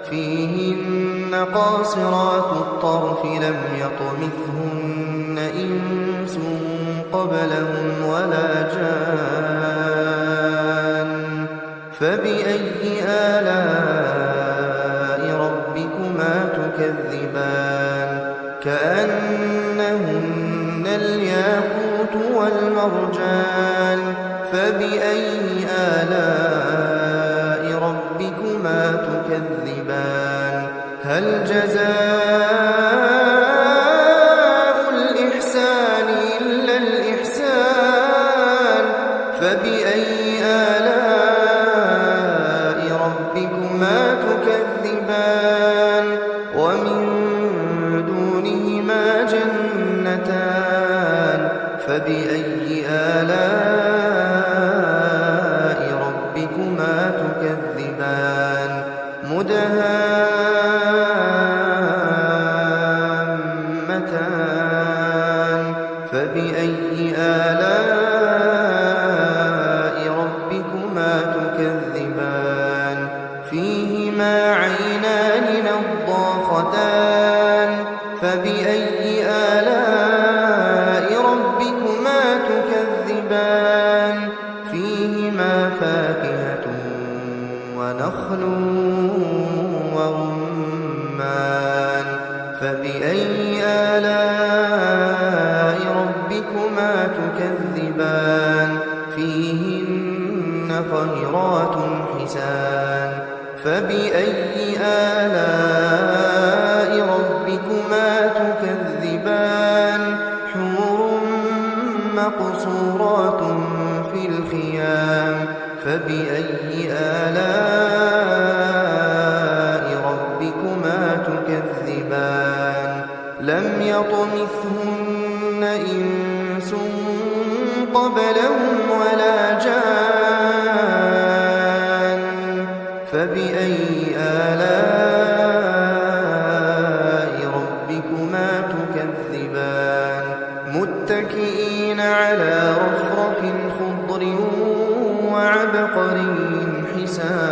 فيهن قاصرات الطرف لم يطمثهن إنس قبلهم ولا جان فبأي آلاء ربكما تكذبان كأنهن الياقوت والمرجان فبأي آلاء ربكما تكذبان هل جزاء الإحسان إلا الإحسان فبأي آلاء ربكما تكذبان ومن دونهما جنتان فبأي آلاء ربكما تكذبان مدهامتان فبأي آلاء ربكما تكذبان فيهما عينان نضاختان فبأي آلاء ربكما تكذبان فيهما فاكهة ونخل ورمان فبأي آلاء ربكما تكذبان فيهن خيرات حسان فبأي آلاء ربكما تكذبان حور مقصورات في الخيام فبأي آلاء ربكما تكذبان لم يطمثهن إنس قبلهم ولا جان فبأي آلاء ربكما تكذبان متكئين على رفرف خضر وعبقري حسان